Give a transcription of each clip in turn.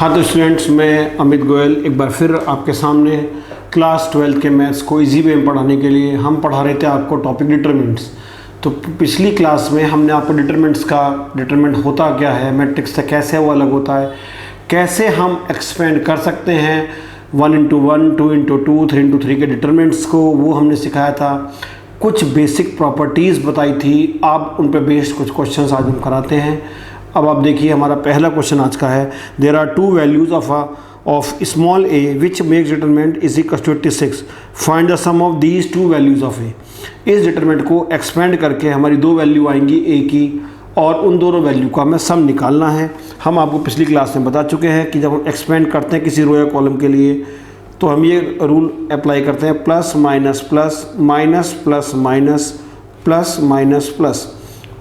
हाँ तो स्टूडेंट्स, मैं अमित गोयल एक बार फिर आपके सामने क्लास 12 के मैथ्स को इजी वे में पढ़ाने के लिए हम पढ़ा रहे थे आपको टॉपिक डिटरमिनेंट्स। तो पिछली क्लास में हमने आपको डिटरमिनेंट होता क्या है, मैट्रिक्स से कैसे वो अलग होता है, कैसे हम एक्सपेंड कर सकते हैं 1 into 1, 2 into 2, 3 into 3 के डिटरमिनेंट्स को, वो हमने सिखाया था। कुछ बेसिक प्रॉपर्टीज़ बताई थी। आप उन पर बेस्ड कुछ क्वेश्चंस आज हम कराते हैं। अब आप देखिए, हमारा पहला क्वेश्चन आज का है, there are two values of small a which makes determinant is equal to 86, find the sum of these two values of a. इस डिटरमिनेंट को एक्सपेंड करके हमारी दो वैल्यू आएंगी ए की, और उन दोनों वैल्यू का हमें सम निकालना है। हम आपको पिछली क्लास में बता चुके हैं कि जब हम एक्सपेंड करते हैं किसी रो या कॉलम के लिए तो हम ये रूल अप्लाई करते हैं, plus minus plus, minus plus minus, plus minus plus,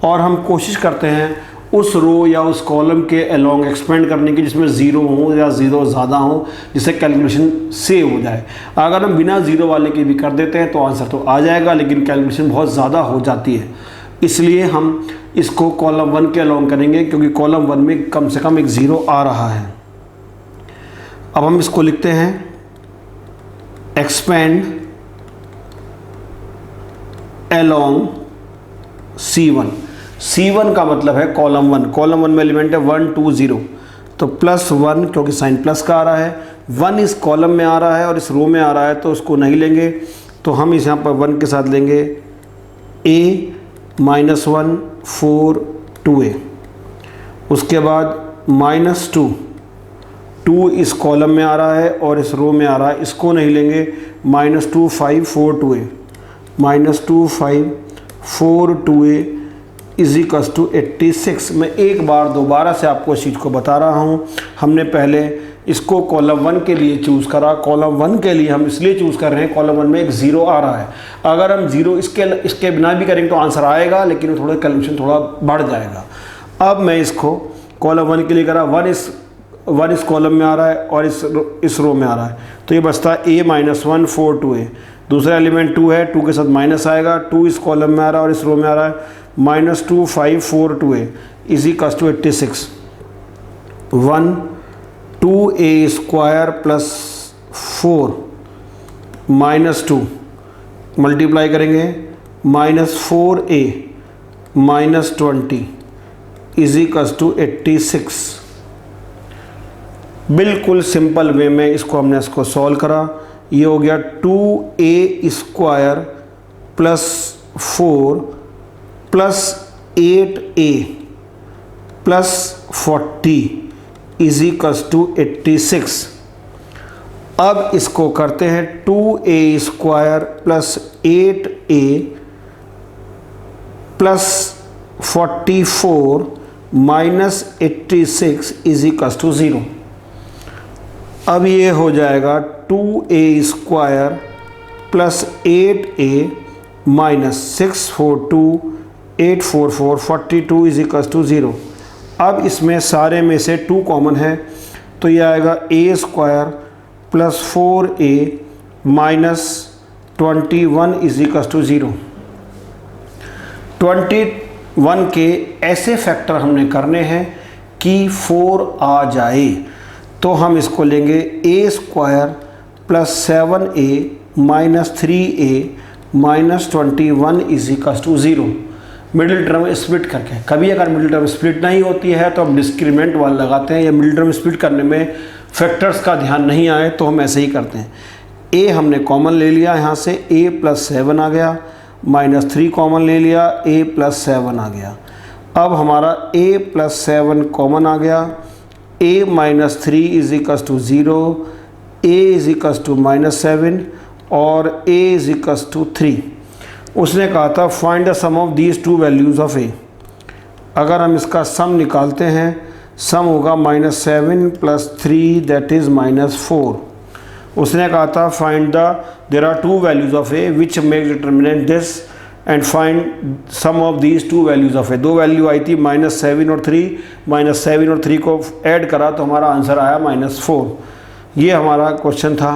और हम कोशिश करते हैं उस रो या उस कॉलम के अलोंग एक्सपेंड करने की जिसमें ज़ीरो हो या ज़ीरो ज़्यादा हो, जिससे कैलकुलेशन सेव हो जाए। अगर हम बिना ज़ीरो वाले के भी कर देते हैं तो आंसर तो आ जाएगा, लेकिन कैलकुलेशन बहुत ज़्यादा हो जाती है। इसलिए हम इसको कॉलम 1 के अलोंग करेंगे, क्योंकि कॉलम 1 में कम से कम एक ज़ीरो आ रहा है। अब हम इसको लिखते हैं एक्सपेंड अलोंग C1। C1 का मतलब है कॉलम 1। कॉलम 1 में एलिमेंट है 1 2 0, तो प्लस 1, क्योंकि साइन प्लस का आ रहा है। 1 इस कॉलम में आ रहा है और इस रो में आ रहा है, तो उसको नहीं लेंगे, तो हम इस यहाँ पर 1 के साथ लेंगे a -1 4 2a। उसके बाद -2, 2 इस कॉलम में आ रहा है और इस रो में आ रहा है, इसको नहीं लेंगे, -2 5 4 2a, -2 5 4 2a is equal to 86। मैं एक बार दोबारा से आपको इस चीज़ को बता रहा हूँ। हमने पहले इसको कॉलम 1 के लिए चूज़ करा। कॉलम 1 के लिए हम इसलिए चूज़ कर रहे हैं, कॉलम 1 में एक ज़ीरो आ रहा है। अगर हम ज़ीरो इसके बिना भी करेंगे तो आंसर आएगा, लेकिन वो थोड़ा कैलकुलेशन थोड़ा बढ़ जाएगा। अब मैं इसको कॉलम 1 के लिए करा, 1 इस कॉलम में आ रहा है और इस रो में आ रहा है, तो ये बचता है a -1 4 2a। दूसरा एलिमेंट 2 है, 2 के साथ माइनस आएगा, 2 इस कॉलम में आ रहा है और इस रो में आ रहा है, -2 5 4 2a is equal to 86। 1 2a square plus 4 -2 multiply करेंगे, -4a -20 इज इक्वल टू 86। बिल्कुल सिंपल वे में इसको सॉल्व करा। ये हो गया 2a square plus 4 plus 8a plus 40 is equal to 86। अब इसको करते हैं 2a square plus 8a plus 44 minus 86 is equal to 0। अब ये हो जाएगा 2a square plus 8a minus 642 844 42 is equal to 0। अब इसमें सारे में से 2 कॉमन है, तो ये आएगा a square plus 4a minus 21 is equal to 0। 21 के ऐसे फैक्टर हमने करने हैं कि 4 आ जाए, तो हम इसको लेंगे a square plus 7a minus 3a minus 21 is equal to 0। Middle term split करके, कभी अगर मिडिल टर्म स्प्लिट नहीं होती है तो हम डिस्क्रीमेंट वाला लगाते हैं, या मिडिल टर्म स्प्लिट करने में फैक्टर्स का ध्यान नहीं आए तो हम ऐसे ही करते हैं। a हमने कॉमन ले लिया, यहाँ से a प्लस 7 आ गया, -3 कॉमन ले लिया, a प्लस 7 आ गया। अब हमारा a प्लस 7 कॉमन आ गया, a -3 is equal to 0, a is equal to -7 और a इज इक्वल टू 3। उसने कहा था find the sum of these two values of a। अगर हम इसका सम निकालते हैं, सम होगा -7 प्लस 3 दैट इज़ -4। उसने कहा था find there are two values of a which make determinant this and find sum of these two values of a। दो वैल्यू आई थी -7 और 3, -7 और 3 को ऐड करा तो हमारा आंसर आया -4। ये हमारा क्वेश्चन था,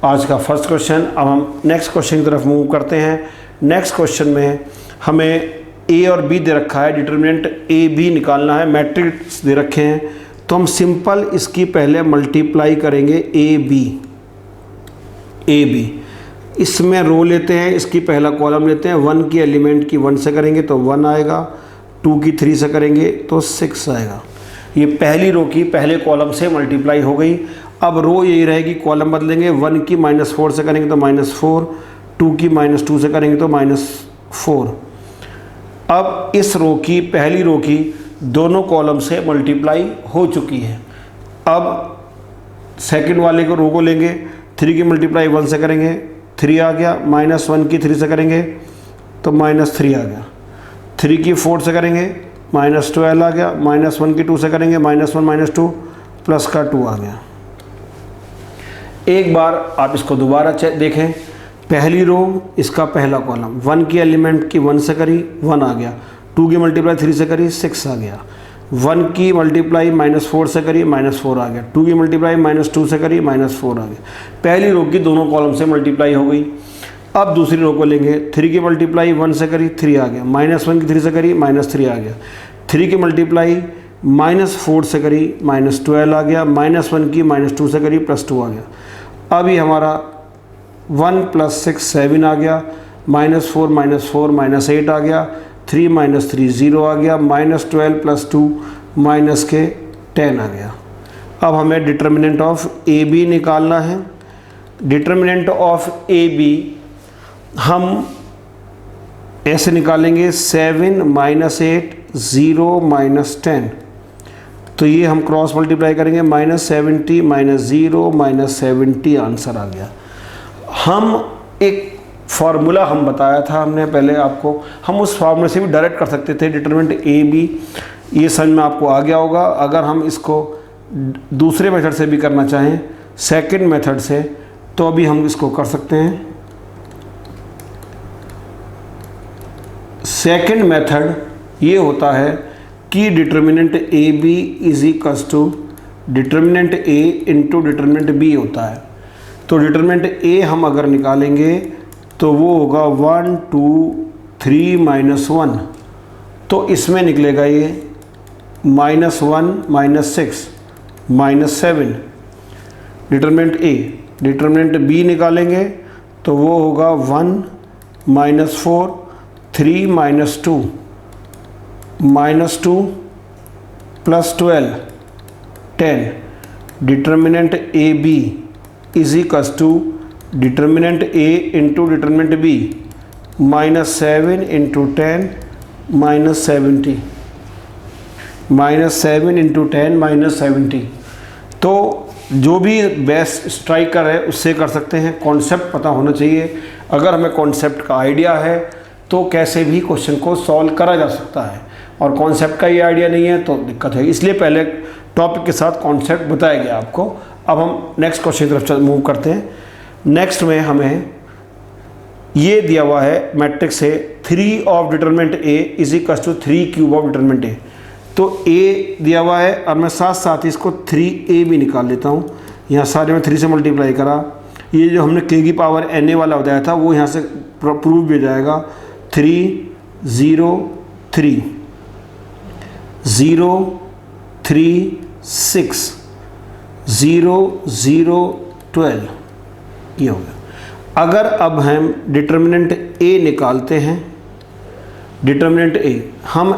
आज का फर्स्ट क्वेश्चन। अब हम नेक्स्ट क्वेश्चन की तरफ मूव करते हैं। नेक्स्ट क्वेश्चन में हमें ए और बी दे रखा है, डिटरमिनेंट ए बी निकालना है, मैट्रिक्स दे रखे हैं। तो हम सिंपल इसकी पहले मल्टीप्लाई करेंगे ए बी, इसमें रो लेते हैं, इसकी पहला कॉलम लेते हैं, 1 की एलिमेंट की 1 से करेंगे तो 1 आएगा, 2 की 3 से करेंगे तो 6 आएगा। ये पहली रो की पहले कॉलम से मल्टीप्लाई हो गई। अब रो यही रहेगी, कॉलम बदलेंगे, 1 की -4 से करेंगे तो -4, 2 की -2 से करेंगे तो -4। अब इस रो की पहली रो की दोनों कॉलम से मल्टीप्लाई हो चुकी है। अब सेकंड वाले को रो को लेंगे, 3 की मल्टीप्लाई 1 से करेंगे, 3 आ गया, -1 की 3 से करेंगे तो -3 आ गया, 3 की 4 से करेंगे -12 आ गया, -1 की 2 से करेंगे -1 -2 प्लस का 2 आ गया। एक बार आप इसको दोबारा देखें, पहली रो इसका पहला कॉलम, 1 की एलिमेंट की 1 से करी 1 आ गया, 2 की मल्टीप्लाई 3 से करी 6 आ गया, 1 की मल्टीप्लाई -4 से करी -4 आ गया, 2 की मल्टीप्लाई -2 से करी -4 आ गया। पहली रो की दोनों कॉलम से मल्टीप्लाई हो गई। अब दूसरी रो को लेंगे, 3 की मल्टीप्लाई 1 से करी 3 आ गया, -1 की 3 से करी -3 आ गया, 3 की मल्टीप्लाई -4 से करी -12 आ गया, -1 की -2 से करी +2 आ गया। अब ये हमारा 1 + 6 7 आ गया, -4 -8 आ गया, 3 - 3 0 आ गया, -12 + 2 -10 आ गया। अब हमें डिटर्मिनेंट ऑफ ए बी निकालना है। डिटर्मिनेंट ऑफ ए बी हम ऐसे निकालेंगे, 7 - 8 0 -10, तो ये हम क्रॉस मल्टीप्लाई करेंगे, -70 -0 -70 आंसर आ गया। हम एक फार्मूला हम बताया था हमने पहले आपको, हम उस फार्मूले से भी डायरेक्ट कर सकते थे डिटरमिनेंट ए बी, ये समझ में आपको आ गया होगा। अगर हम इसको दूसरे मेथड से भी करना चाहें, सेकंड मेथड से, तो अभी हम इसको कर सकते हैं। सेकंड मेथड ये होता है कि determinant A B is equals to determinant A into determinant B होता है। तो डिटर्मिनेंट ए हम अगर निकालेंगे तो वो होगा 1 2 3 -1, तो इसमें निकलेगा ये -1 -6 -7 डिटर्मिनेंट ए। डिटर्मिनेंट बी निकालेंगे तो वो होगा 1 -4 3 -2 -2 +12 10। Determinant A B is equals to determinant A into determinant B, -7 × 10 -70, -7 × 10 -70। तो जो भी बेस्ट स्ट्राइकर है उससे कर सकते हैं, कॉन्सेप्ट पता होना चाहिए। अगर हमें कॉन्सेप्ट का आइडिया है तो कैसे भी क्वेश्चन को सॉल्व करा जा सकता है, और कॉन्सेप्ट का ये आइडिया नहीं है तो दिक्कत है। इसलिए पहले टॉपिक के साथ कॉन्सेप्ट बताया गया आपको। अब हम नेक्स्ट क्वेश्चन की तरफ मूव करते हैं। नेक्स्ट में हमें ये दिया हुआ है मैट्रिक्स है 3 of determinant A is equals to 3 cube of determinant A. तो ए दिया हुआ है और मैं साथ साथ इसको 3a भी निकाल लेता हूँ। यहाँ सारे में 3 से मल्टीप्लाई करा, ये जो हमने k की पावर na वाला बताया था वो यहाँ से प्रूव भी हो जाएगा। 3 0 3 0 3 6 0 0 12, ये हो गया। अगर अब हम डिटर्मिनेंट ए निकालते हैं, डिटर्मिनेंट ए हम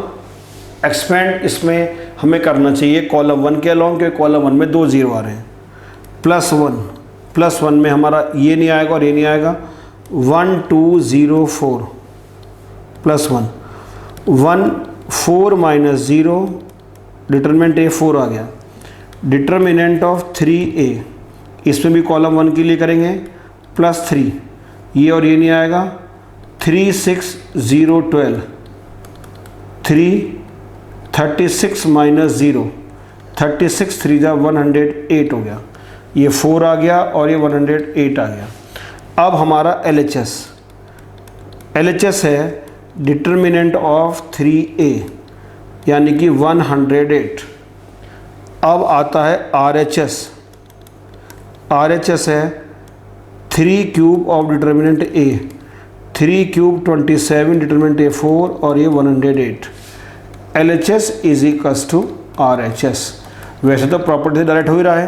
एक्सपेंड इसमें हमें करना चाहिए कॉलम 1 के अलोंग, क्योंकि कॉलम 1 में 2 0 आ रहे हैं। +1 में हमारा ये नहीं आएगा और ये नहीं आएगा। 1 2 0 4 +1 1 4 -0 डिटर्मिनेंट ए 4 आ गया। डिटर्मिनेंट ऑफ 3a, इसमें भी कॉलम 1 के लिए करेंगे +3, ये और ये नहीं आएगा। 3 6 0 12 3 36 -0 36 3 जा 108 हो गया, ये 4 आ गया और ये 108 आ गया। अब हमारा LHS है डिटर्मिनेंट ऑफ 3a यानी कि 108। अब आता है RHS है 3 cube of determinant a, 3 cube 27 determinant a 4 और ये 108। LHS is equals to RHS। वैसे तो प्रॉपर्टी से डायरेक्ट हो ही रहा है।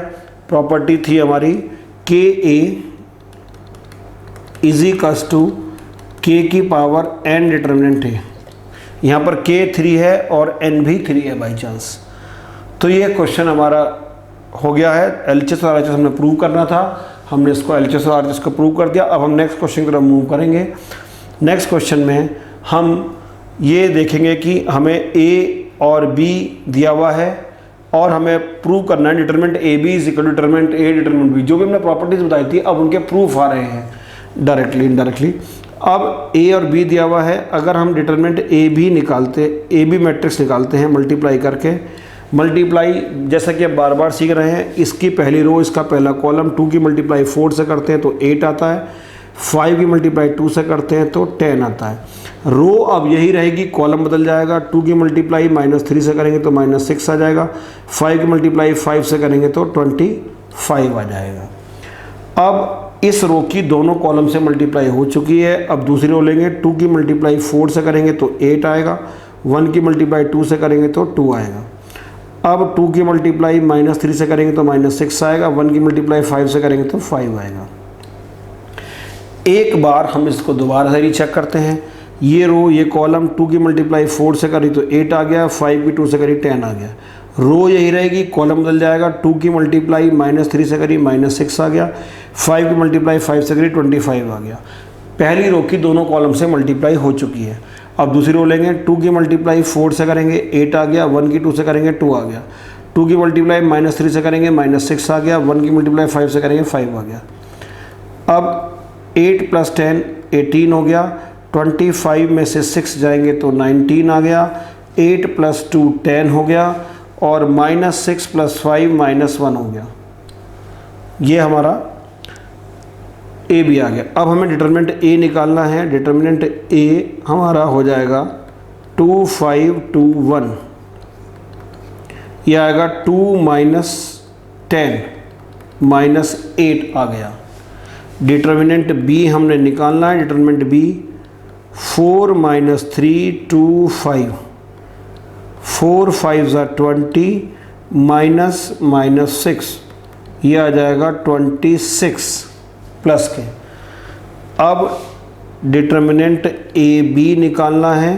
प्रॉपर्टी थी हमारी के ए इज इक्वल्स टू के की पावर n डिटर्मिनेंट है। यहाँ पर k 3 है और n भी 3 है बाई चांस। तो ये क्वेश्चन हमारा हो गया है। LHS और RHS हमने प्रूव करना था, हमने इसको LHS और RHS को प्रूव कर दिया। अब हम नेक्स्ट क्वेश्चन की तरफ मूव करेंगे। नेक्स्ट क्वेश्चन में हम ये देखेंगे कि हमें A और B दिया हुआ है और हमें प्रूव करना है determinant AB is equal to determinant A determinant B। जो भी हमने प्रॉपर्टीज बताई थी अब उनके प्रूफ आ रहे हैं डायरेक्टली इनडायरेक्टली। अब A और B दिया हुआ है, अगर हम डिटरमिनेंट AB निकालते, AB मैट्रिक्स निकालते हैं मल्टीप्लाई करके, मल्टीप्लाई जैसा कि आप बार बार सीख रहे हैं, इसकी पहली रो इसका पहला कॉलम, 2 की मल्टीप्लाई 4 से करते हैं तो 8 आता है, 5 की मल्टीप्लाई 2 से करते हैं तो 10 आता है। रो अब यही रहेगी, कॉलम बदल जाएगा, 2 की मल्टीप्लाई -3 से करेंगे तो -6 आ जाएगा, 5 की मल्टीप्लाई 5 से करेंगे तो 25 आ जाएगा। अब इस रो की दोनों कॉलम से मल्टीप्लाई हो चुकी है। अब दूसरी रो लेंगे, 2 की मल्टीप्लाई 4 से करेंगे तो 8 आएगा, 1 की मल्टीप्लाई 2 से करेंगे तो 2 आएगा। अब 2 की मल्टीप्लाई -3 से करेंगे तो -6 आएगा, 1 की मल्टीप्लाई 5 से करेंगे तो 5 आएगा। एक बार हम इसको दोबारा से रीचेक करते हैं। ये रो ये कॉलम 2 की मल्टीप्लाई 4 से करी तो 8 आ गया, 5 की 2 से करी 10 आ गया। रो यही रहेगी, कॉलम बदल जाएगा, 2 की मल्टीप्लाई -3 से करी -6 आ गया, 5 की मल्टीप्लाई 5 से करी 25 आ गया। पहली रो की दोनों कॉलम से मल्टीप्लाई हो चुकी है। अब दूसरी रो लेंगे, 2 की मल्टीप्लाई 4 से करेंगे 8 आ गया, 1 की 2 से करेंगे 2 आ गया, 2 की मल्टीप्लाई -3 से करेंगे -6 आ गया, 1 की मल्टीप्लाई 5 से करेंगे 5 आ गया। अब 8 + 10 18 हो गया, 25 में से 6 जाएंगे तो 19 आ गया, 8 + 2 10 हो गया और -6 + 5 -1 हो गया। ये हमारा A भी आ गया। अब हमें डिटरमिनेंट A निकालना है। डिटरमिनेंट A हमारा हो जाएगा 2 5 2 1, यह आएगा 2 - 10 -8 आ गया। डिटरमिनेंट B हमने निकालना है। डिटरमिनेंट B 4 - 3 2 5, 4 5 = 20 -6, यह आ जाएगा 26 प्लस के। अब डिटरमिनेंट AB निकालना है,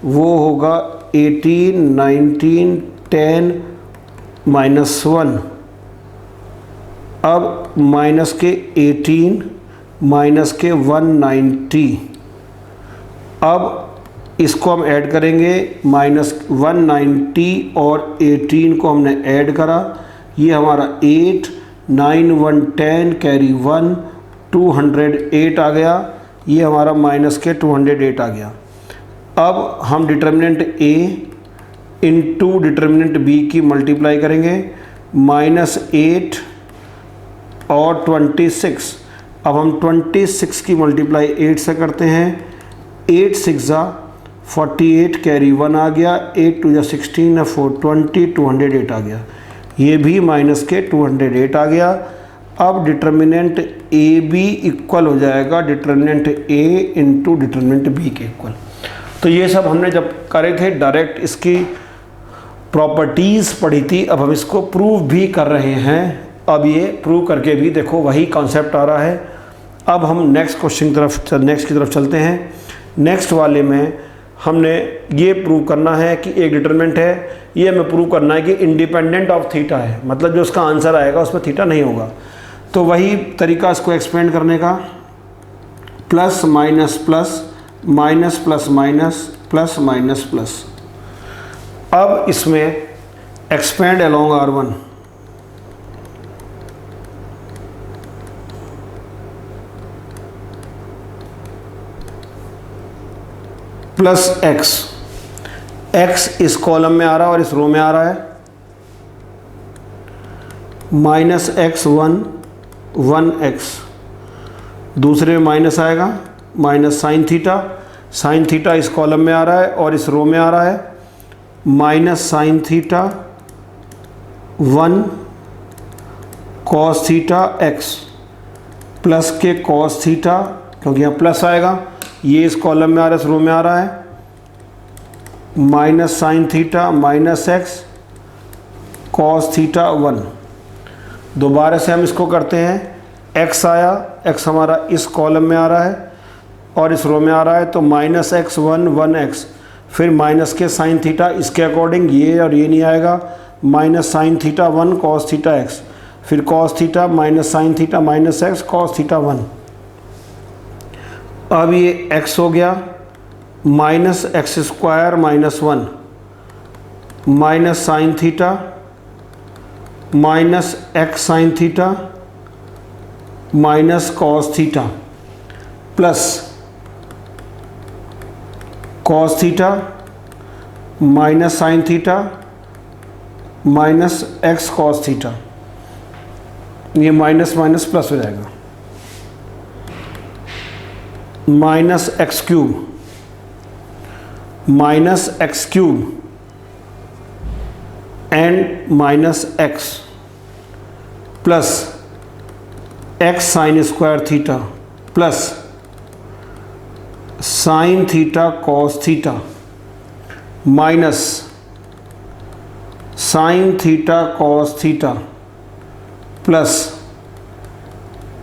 वो होगा 18 19 10 -1। अब माइनस के 18 माइनस के 190। अब इसको हम ऐड करेंगे, -190 और 18 को हमने ऐड करा, ये हमारा 8 9 1 10 कैरी 1 208 आ गया, ये हमारा माइनस के 208 आ गया। अब हम determinant A into determinant B की मल्टीप्लाई करेंगे, -8 और 26। अब हम 26 की मल्टीप्लाई 8 से करते हैं, 8 6 48 कैरी 1 आ गया, 8 2 16 4 20 208 आ गया, ये भी माइनस के 208 आ गया। अब डिटरमिनेंट AB इक्वल हो जाएगा determinant A into determinant B के इक्वल। तो ये सब हमने जब करे थे डायरेक्ट इसकी प्रॉपर्टीज़ पढ़ी थी, अब हम इसको प्रूव भी कर रहे हैं। अब ये प्रूव करके भी देखो वही कॉन्सेप्ट आ रहा है। अब हम नेक्स्ट की तरफ चलते हैं। नेक्स्ट वाले में हमने ये प्रूव करना है कि एक डिटरमिनेंट है, ये हमें प्रूव करना है कि इंडिपेंडेंट ऑफ थीटा है, मतलब जो उसका आंसर आएगा उसमें थीटा नहीं होगा। तो वही तरीका इसको एक्सपेंड करने का, plus minus plus minus plus minus plus minus plus. अब इसमें expand along R1, plus x इस कॉलम में आ रहा है और इस रो में आ रहा है, -x1 1x, दूसरे में माइनस आएगा, माइनस साइन थीटा इस कॉलम में आ रहा है और इस रो में आ रहा है, -sin θ 1 cos θ x, प्लस के cos θ, क्योंकि यहाँ प्लस आएगा, ये इस कॉलम में आ रहा है, इस रो में आ रहा है, -sin θ -x कॉस थीटा 1। दोबारा से हम इसको करते हैं, x आया, x हमारा इस कॉलम में आ रहा है और इस रो में आ रहा है, तो -x1 1x, फिर माइनस के साइन थीटा इसके अकॉर्डिंग ये और ये नहीं आएगा, minus sine theta 1 cos theta x, फिर cos theta minus sine theta minus x cos theta 1। अब ये x हो गया minus x square minus 1 minus sine theta minus x sine theta minus cos theta plus cos theta minus sine theta minus x cos theta, ये minus minus plus हो जाएगा, minus x cube and minus x plus x sign square theta plus sine theta cos theta minus sine theta cos theta plus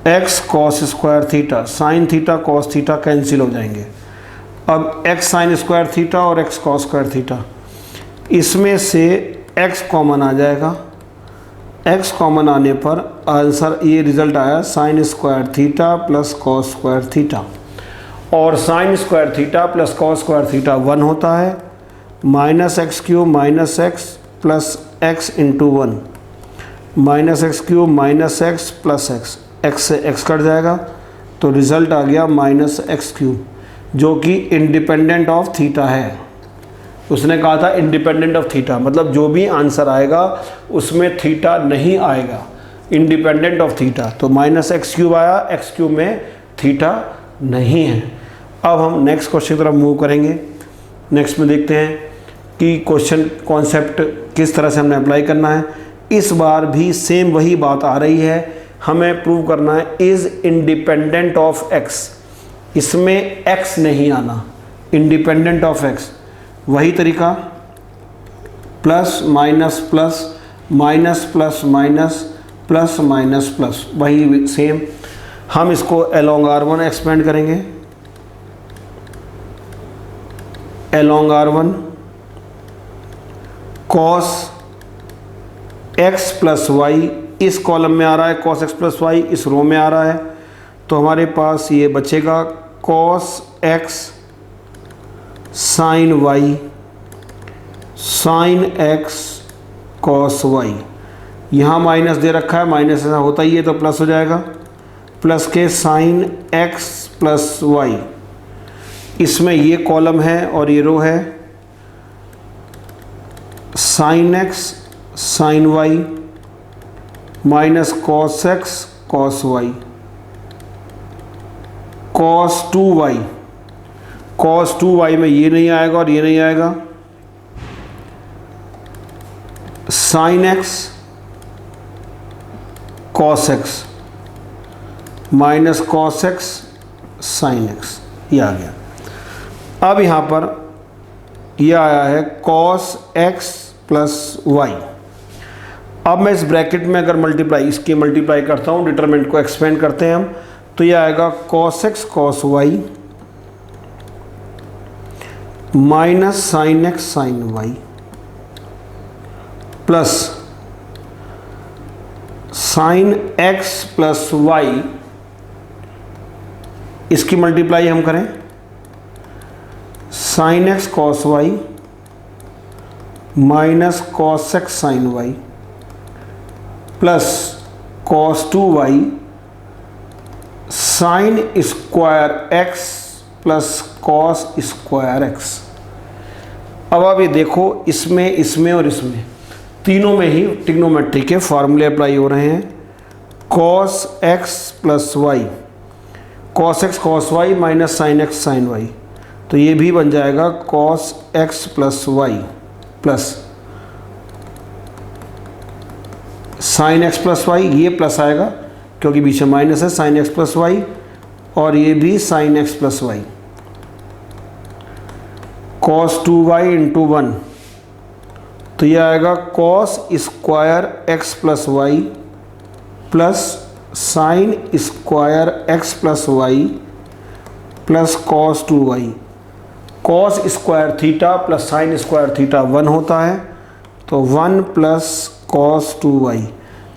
x cos square theta. Sine theta cos theta cancel हो जाएंगे। अब x sign square theta और x cos square theta, इसमें से x common आ जाएगा। X common आने पर answer ये रिजल्ट आया sine square theta plus cos square theta, और sine square theta plus cos square theta 1 होता है। Minus x cube minus x plus x into 1, minus x cube minus x plus x, x से x cut जाएगा तो result आ गया minus x cube, जो कि independent of theta है। उसने कहा था इंडिपेंडेंट ऑफ थीटा, मतलब जो भी आंसर आएगा उसमें थीटा नहीं आएगा, इंडिपेंडेंट ऑफ थीटा। तो माइनस एक्स क्यूब आया, एक्स क्यूब में थीटा नहीं है। अब हम नेक्स्ट क्वेश्चन की तरफ मूव करेंगे। नेक्स्ट में देखते हैं कि क्वेश्चन कॉन्सेप्ट किस तरह से हमने अप्लाई करना है। इस बार भी सेम वही बात आ रही है, हमें प्रूव करना है इज़ इंडिपेंडेंट ऑफ एक्स। इसमें x नहीं आना, इंडिपेंडेंट ऑफ x। वही तरीका, plus minus plus minus plus minus plus minus plus, वही सेम। हम इसको अलोंग R1 एक्सपेंड करेंगे, along R1 cos x plus y, इस कॉलम में आ रहा है कॉस x प्लस वाई, इस रो में आ रहा है, तो हमारे पास ये बचेगा cos x sine y sine x cos y. यहाँ माइनस दे रखा है, माइनस ऐसा होता ही है तो प्लस हो जाएगा, प्लस के साइन x प्लस वाई। इसमें ये कॉलम है और ये रो है, sine x sine y minus cos x cos y, cos 2y, cos 2y में ये नहीं आएगा और ये नहीं आएगा, sine x cos x minus cos x sine x, ये आ गया। अब यहाँ पर ये आया है कॉस x प्लस वाई। अब मैं इस ब्रैकेट में अगर इसकी मल्टीप्लाई करता हूँ, डिटरमिनेंट को एक्सपेंड करते हैं हम, तो ये आएगा cos x cos y minus sine x sine y plus sine x plus y, इसकी मल्टीप्लाई हम करें, sine x cos y minus cos x sine y plus cos 2y sine square x plus cos square x। अब ये देखो, इसमें और इसमें तीनों में ही ट्रिग्नोमेट्री के फार्मूले अप्लाई हो रहे हैं। Cos x plus y, cos x cos y minus sine x sine y, तो ये भी बन जाएगा cos x plus y plus sine x plus y, ये प्लस आएगा क्योंकि बीच में माइनस है, साइन x प्लस वाई, और ये भी sine x plus y, cos 2y into 1 तो ये आएगा cos square x plus y plus sine square x plus y plus cos 2y। Cos square theta plus sine square theta 1 होता है, तो 1 plus cos 2y।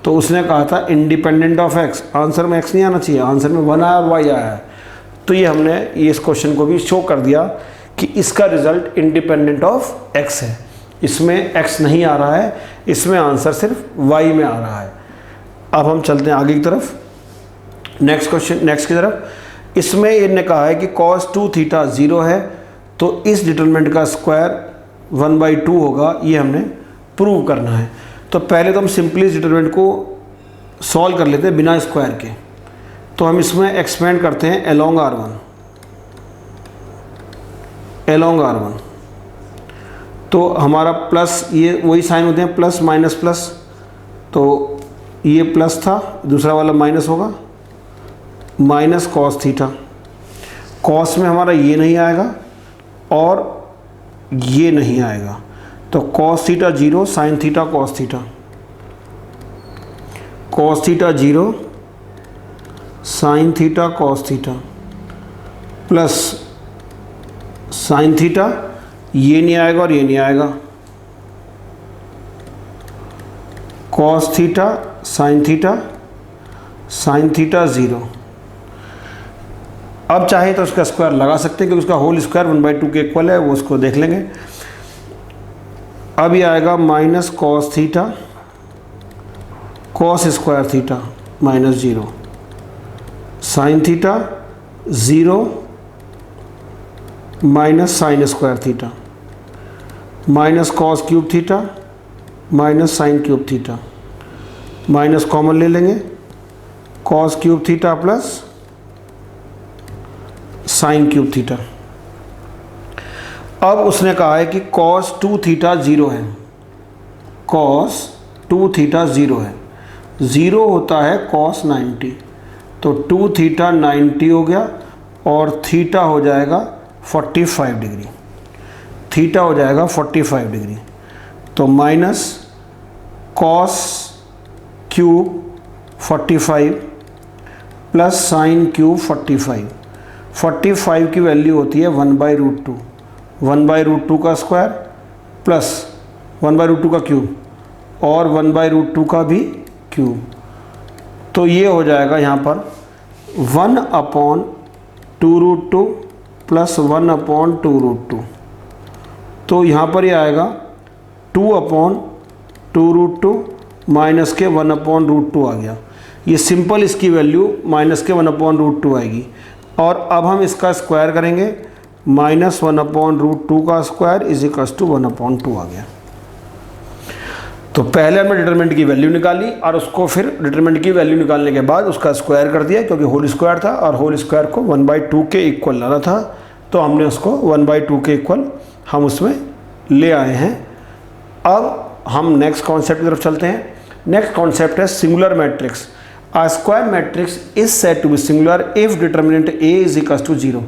तो उसने कहा था इंडिपेंडेंट ऑफ x, आंसर में x नहीं आना चाहिए, आंसर में 1 आया और y आया है। तो ये हमने इस क्वेश्चन को भी शो कर दिया कि इसका रिजल्ट इंडिपेंडेंट ऑफ x है, इसमें x नहीं आ रहा है, इसमें आंसर सिर्फ y में आ रहा है। अब हम चलते हैं आगे की तरफ, नेक्स्ट क्वेश्चन, नेक्स्ट की तरफ। इसमें इन्होंने कहा है कि cos 2 थीटा 0 है, तो इस डिटरमिनेंट का स्क्वायर 1/2 होगा, ये हमने प्रूव करना है। तो पहले तो हम सिंपली इस डिटरमिनेंट को सॉल्व कर लेते हैं बिना स्क्वायर के। तो हम इसमें एक्सपेंड करते हैं अलोंग R1, अलोंग R1। तो हमारा प्लस, ये वही साइन होते हैं प्लस माइनस प्लस, तो ये प्लस था, दूसरा वाला माइनस होगा, माइनस कॉस थीटा। कॉस में हमारा ये नहीं आएगा और ये नहीं आएगा, तो cos theta 0, sine theta cos theta, cos theta 0, sine theta cos theta plus sine theta, ये नहीं आएगा और ये नहीं आएगा, cos theta sine theta, sine theta 0। अब चाहे तो उसका स्क्वायर लगा सकते हैं क्योंकि उसका होल स्क्वायर 1/2 के इक्वल है, वो उसको देख लेंगे। अब ये आएगा minus cos theta cos square theta minus 0, sine theta 0 minus sign square theta, minus cos cube theta minus sine cube theta, minus common ले लेंगे, cos cube theta plus sine cube theta. अब उसने कहा है कि कॉस 2 थीटा 0 है, cos 2 theta 0 है, 0 होता है कॉस 90, तो 2 थीटा 90 हो गया और थीटा हो जाएगा 45 डिग्री, थीटा हो जाएगा 45 डिग्री। तो minus cos cube 45 plus sine cube 45 की वैल्यू होती है 1/√2, 1/√2 का स्क्वायर प्लस 1/√2 का क्यूब और 1/√2 का भी क्यूब। तो ये हो जाएगा यहाँ पर 1/2√2 प्लस 1/2√2। तो यहाँ पर ये आएगा 2/2√2 माइनस के 1/√2 आ गया। ये सिंपल इसकी वैल्यू माइनस के 1/√2 आएगी। और अब हम इसका स्क्वायर करेंगे, माइनस 1/√2 का स्क्वायर इज इक्वल्स टू 1/2 आ गया। तो पहले हमने डिटरमिनेंट की वैल्यू निकाली और उसको फिर डिटरमिनेंट की वैल्यू निकालने के बाद उसका स्क्वायर कर दिया, क्योंकि होल स्क्वायर था और होल स्क्वायर को 1/2 के इक्वल लाना था, तो हमने उसको 1/2 के इक्वल हम उसमें ले आए हैं। अब हम नेक्स्ट कॉन्सेप्ट की तरफ चलते हैं। नेक्स्ट कॉन्सेप्ट है singular matrix. A square matrix is said to be singular if determinant A is equals to 0।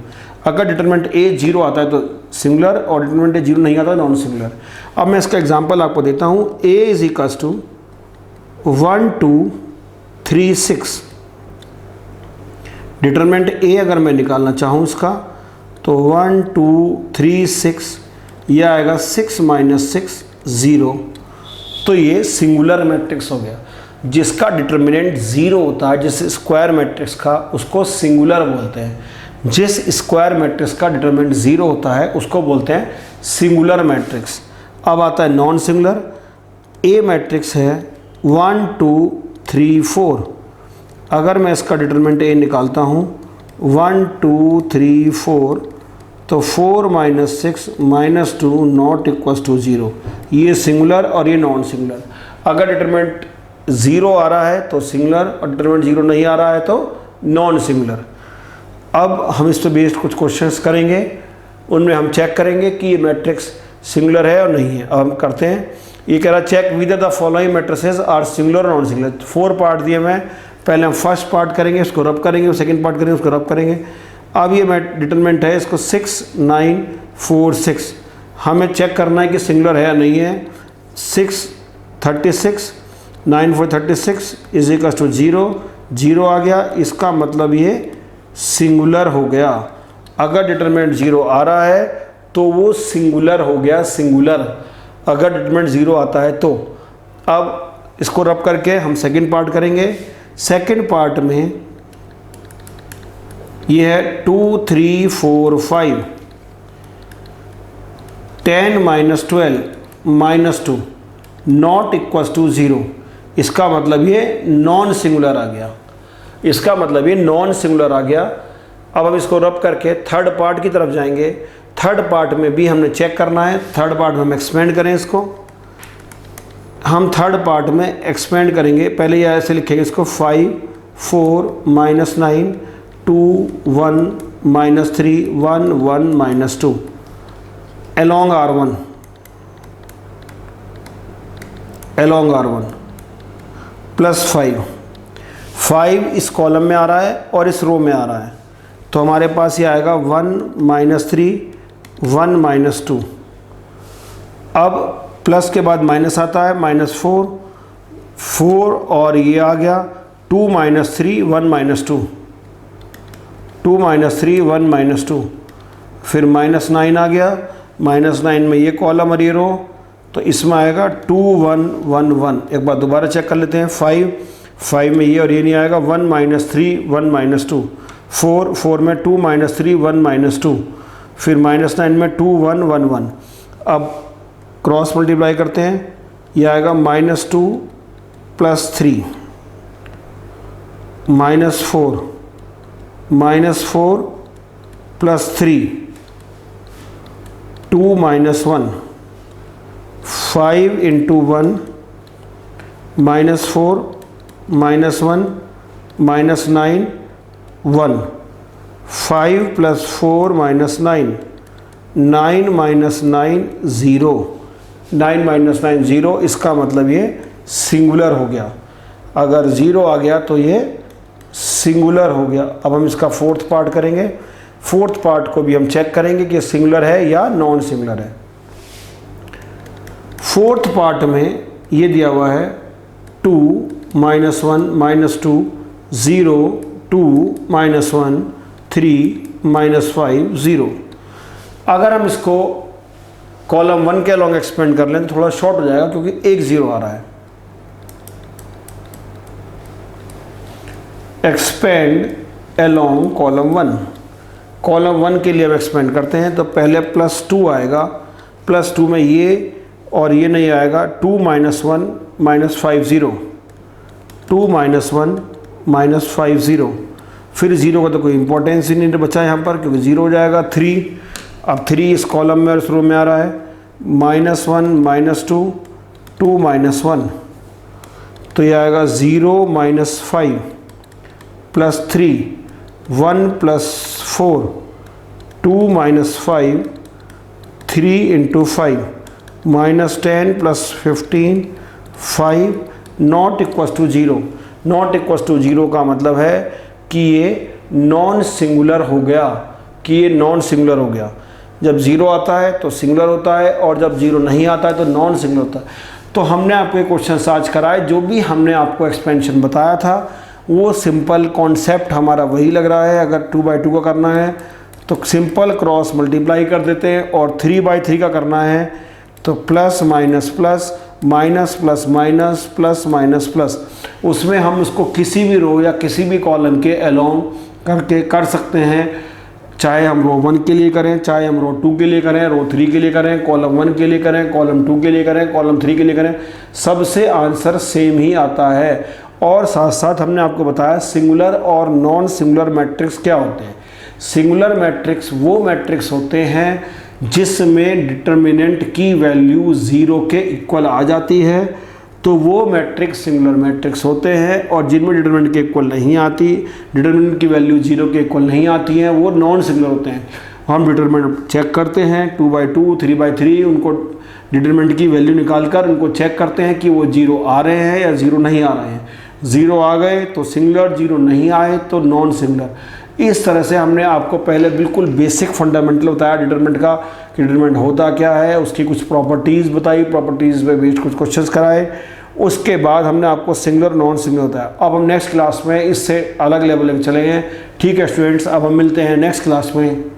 अगर डिटरमिनेंट A 0 आता है तो सिंगुलर और डिटरमिनेंट A 0 नहीं आता है नॉन सिंगुलर। अब मैं इसका एग्जांपल आपको देता हूँ। A is equals to 1 2 3 6। Determinant A अगर मैं निकालना चाहूँ इसका तो 1 2 3 6, यह आएगा 6 माइनस 6 0। तो ये सिंगुलर मैट्रिक्स हो गया। जिसका डिटरमिनेंट 0 होता है, जिस स्क्वायर मैट्रिक्स का, उसको सिंगुलर बोलते हैं। जिस स्क्वायर मैट्रिक्स का डिटरमिनेंट 0 होता है उसको बोलते हैं सिंगुलर मैट्रिक्स। अब आता है नॉन सिंगुलर। ए मैट्रिक्स है 1 2 3 4। अगर मैं इसका डिटरमिनेंट ए निकालता हूँ 1 2 3 4, तो 4 minus 6 minus 2 not equals to 0। ये सिंगुलर और ये नॉन सिंगुलर। अगर डिटरमिनेंट 0 आ रहा है तो सिंगुलर और डिटरमिनेंट 0 नहीं आ रहा है तो नॉन सिंगुलर। अब हम इस पर बेस्ड कुछ क्वेश्चंस करेंगे, उनमें हम चेक करेंगे कि ये मैट्रिक्स सिंगुलर है और नहीं है। अब हम करते हैं। ये कह रहा check whether the following matrices are singular और नॉन सिंगुलर। 4 पार्ट दिए मैं, पहले हम फर्स्ट पार्ट करेंगे, उसको रब करेंगे, सेकेंड पार्ट करेंगे, उसको रब करेंगे। अब ये डिटरमिनेंट है, इसको 6 9 4 6 हमें चेक करना है कि सिंगुलर है या नहीं है। 36 9 4 36 इज इक्वल टू 0, 0 आ गया। इसका मतलब ये सिंगुलर हो गया। अगर डिटरमिनेंट 0 आ रहा है तो वो सिंगुलर हो गया, सिंगुलर। अगर डिटरमिनेंट 0 आता है तो अब इसको रब करके हम सेकंड पार्ट करेंगे। सेकंड पार्ट में ये है 2 3 4 5 10 - 12 - 2 नॉट इक्वल टू 0। इसका मतलब ये नॉन सिंगुलर आ गया, इसका मतलब ये नॉन सिंगुलर आ गया। अब हम इसको रब करके थर्ड पार्ट की तरफ जाएंगे। थर्ड पार्ट में भी हमने चेक करना है। थर्ड पार्ट में हम एक्सपेंड करें इसको, हम थर्ड पार्ट में एक्सपेंड करेंगे। पहले ये ऐसे लिखेंगे इसको 5 4 - 9 2 1 - 3 1 1 - 2 along R1 प्लस 5 इस कॉलम में आ रहा है और इस रो में आ रहा है, तो हमारे पास ये आएगा 1 - 3 1 - 2। अब प्लस के बाद माइनस आता है, -4 और ये आ गया 2 - 3 1 - 2 2 - 3 1 - 2, फिर -9 आ गया। -9 में ये कॉलम और ये रो, तो इसमें आएगा 2 1 1 1। एक बार दोबारा चेक कर लेते हैं। 5 में ये और ये नहीं आएगा। 1 - 3 1 - 2 4 में 2 - 3 1 - 2, फिर -9 में 2 1 1 1। अब क्रॉस मल्टीप्लाई करते हैं, ये आएगा -2 + 3 -4 -4 + 3 2 - 1 5 × 1 -4 -1 -9 1 5 + 4 - 9 9 - 9 0 9 - 9 0। इसका मतलब ये सिंगुलर हो गया। अगर 0 आ गया तो ये सिंगुलर हो गया। अब हम इसका फोर्थ पार्ट करेंगे। फोर्थ पार्ट को भी हम चेक करेंगे कि सिंगुलर है या नॉन सिंगुलर है। फोर्थ पार्ट में ये दिया हुआ है 2 - 1 -2 0 2 - 1 3 - 5 0। अगर हम इसको कॉलम 1 के अलॉन्ग एक्सपेंड कर लें तो थोड़ा शॉर्ट हो जाएगा, क्योंकि एक 0 आ रहा है। Expand along column 1। कॉलम 1 के लिए हम एक्सपेंड करते हैं, तो पहले +2 आएगा। +2 में ये और ये नहीं आएगा। 2 - 1 -5 0 2 - 1 -5 0। फिर 0 का तो कोई इंपॉर्टेंस ही नहीं बचा यहाँ पर, क्योंकि 0 हो जाएगा। 3, अब 3 इस कॉलम में और इस रो में आ रहा है। -1 -2 2 - 1, तो ये आएगा 0 - 5 + 3 1 + 4 2 - 5 3 × 5 -10 + 15 5 not equal to 0। Not equal to 0 का मतलब है कि ये नॉन सिंगुलर हो गया, कि ये नॉन सिंगुलर हो गया। जब 0 आता है तो सिंगुलर होता है, और जब 0 नहीं आता है तो नॉन सिंगुलर होता है। तो हमने आपको ये क्वेश्चन आज कराए, जो भी हमने आपको एक्सपेंशन बताया था वो सिंपल कॉन्सेप्ट हमारा वही लग रहा है। अगर 2/2 का करना है तो सिंपल क्रॉस मल्टीप्लाई कर देते हैं, और 3/3 का करना है तो plus minus plus minus plus minus plus minus plus, उसमें हम उसको किसी भी रो या किसी भी कॉलम के अलोंग करके कर सकते हैं। चाहे हम रो 1 के लिए करें, चाहे हम रो 2 के लिए करें, रो 3 के लिए करें, कॉलम 1 के लिए करें, कॉलम 2 के लिए करें, कॉलम 3 के लिए करें, सबसे आंसर सेम ही आता है। और साथ साथ हमने आपको बताया सिंगुलर और नॉन सिंगुलर मैट्रिक्स क्या होते हैं। सिंगुलर मैट्रिक्स वो मैट्रिक्स होते हैं जिसमें डिटर्मिनेंट की वैल्यू 0 के इक्वल आ जाती है, तो वो मैट्रिक्स सिंगुलर मैट्रिक्स होते हैं। और जिनमें डिटर्मिनेंट के इक्वल नहीं आती, डिटर्मिनेंट की वैल्यू 0 के इक्वल नहीं आती हैं, वो नॉन सिंगुलर होते हैं। हम डिटर्मिनेंट चेक करते हैं 2/2 3/3, उनको डिटर्मिनेंट की वैल्यू निकाल कर उनको चेक करते हैं कि वो 0 आ रहे हैं या 0 नहीं आ रहे हैं। 0 आ गए तो सिंगुलर, 0 नहीं आए तो नॉन सिंगुलर। इस तरह से हमने आपको पहले बिल्कुल बेसिक फंडामेंटल बताया डिटरमिनेंट का कि डिटरमिनेंट होता क्या है, उसकी कुछ प्रॉपर्टीज़ बताई, प्रॉपर्टीज़ पे बेस्ड कुछ क्वेश्चंस कराए। उसके बाद हमने आपको सिंगुलर नॉन सिंगुलर बताया। अब हम नेक्स्ट क्लास में इससे अलग लेवल में चलेंगे। ठीक है स्टूडेंट्स, अब हम मिलते हैं नेक्स्ट क्लास में।